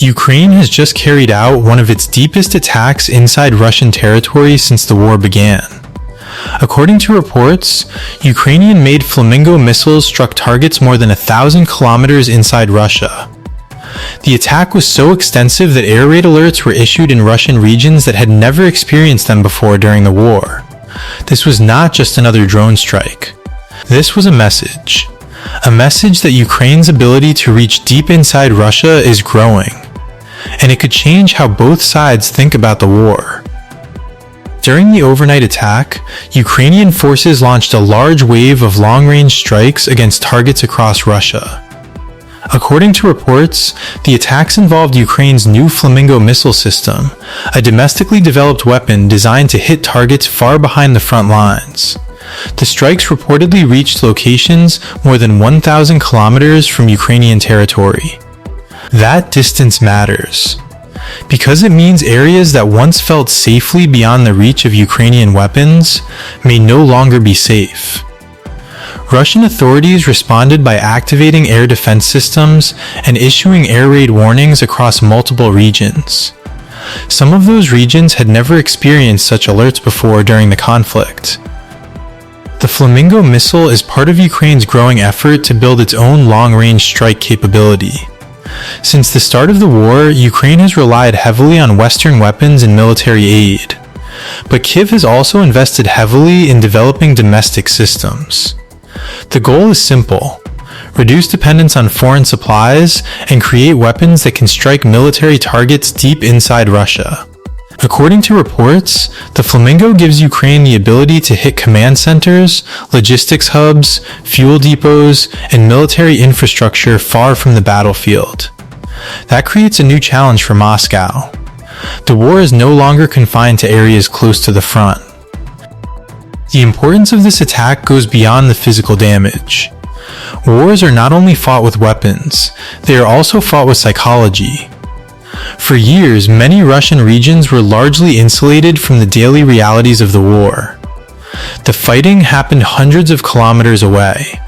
Ukraine has just carried out one of its deepest attacks inside Russian territory since the war began. According to reports, Ukrainian-made Flamingo missiles struck targets more than 1,000 kilometers inside Russia. The attack was so extensive that air raid alerts were issued in Russian regions that had never experienced them before during the war. This was not just another drone strike. This was a message that Ukraine's ability to reach deep inside Russia is growing, and it could change how both sides think about the war. During the overnight attack, Ukrainian forces launched a large wave of long-range strikes against targets across Russia. According to reports, the attacks involved Ukraine's new Flamingo missile system, a domestically developed weapon designed to hit targets far behind the front lines. The strikes reportedly reached locations more than 1,000 kilometers from Ukrainian territory. That distance matters, because it means areas that once felt safely beyond the reach of Ukrainian weapons may no longer be safe. Russian authorities responded by activating air defense systems and issuing air raid warnings across multiple regions. Some of those regions had never experienced such alerts before during the conflict. The Flamingo missile is part of Ukraine's growing effort to build its own long-range strike capability. Since the start of the war, Ukraine has relied heavily on Western weapons and military aid. But Kyiv has also invested heavily in developing domestic systems. The goal is simple: reduce dependence on foreign supplies and create weapons that can strike military targets deep inside Russia. According to reports, the Flamingo gives Ukraine the ability to hit command centers, logistics hubs, fuel depots, and military infrastructure far from the battlefield. That creates a new challenge for Moscow. The war is no longer confined to areas close to the front. The importance of this attack goes beyond the physical damage. Wars are not only fought with weapons, they are also fought with psychology. For years, many Russian regions were largely insulated from the daily realities of the war. The fighting happened hundreds of kilometers away.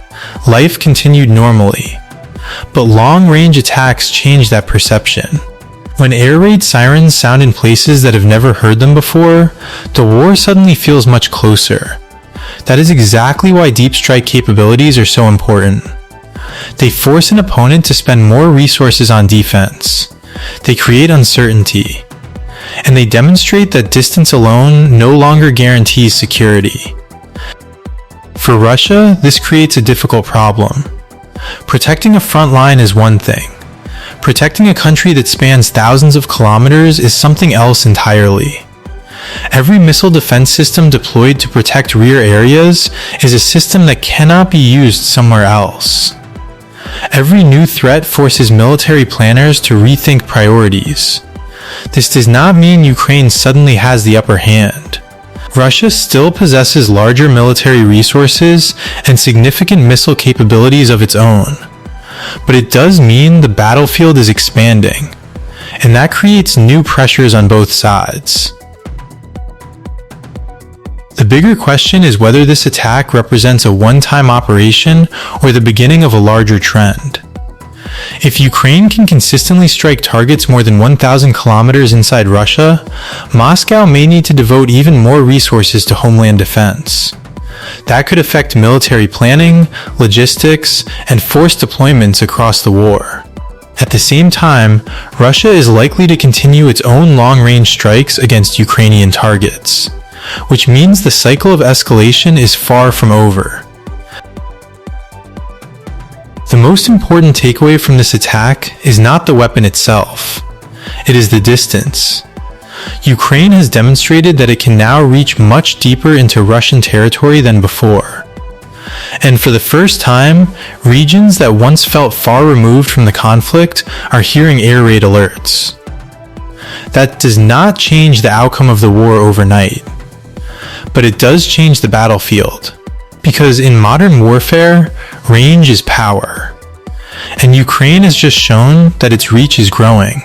Life continued normally. But long-range attacks changed that perception. When air raid sirens sound in places that have never heard them before, the war suddenly feels much closer. That is exactly why deep strike capabilities are so important. They force an opponent to spend more resources on defense. They create uncertainty, and they demonstrate that distance alone no longer guarantees security. For Russia, this creates a difficult problem. Protecting a front line is one thing. Protecting a country that spans thousands of kilometers is something else entirely. Every missile defense system deployed to protect rear areas is a system that cannot be used somewhere else. Every new threat forces military planners to rethink priorities. This does not mean Ukraine suddenly has the upper hand. Russia still possesses larger military resources and significant missile capabilities of its own. But it does mean the battlefield is expanding, and that creates new pressures on both sides. The bigger question is whether this attack represents a one-time operation or the beginning of a larger trend. If Ukraine can consistently strike targets more than 1,000 kilometers inside Russia, Moscow may need to devote even more resources to homeland defense. That could affect military planning, logistics, and force deployments across the war. At the same time, Russia is likely to continue its own long-range strikes against Ukrainian targets, which means the cycle of escalation is far from over. The most important takeaway from this attack is not the weapon itself. It is the distance. Ukraine has demonstrated that it can now reach much deeper into Russian territory than before. And for the first time, regions that once felt far removed from the conflict are hearing air raid alerts. That does not change the outcome of the war overnight, but it does change the battlefield. Because in modern warfare, range is power. And Ukraine has just shown that its reach is growing.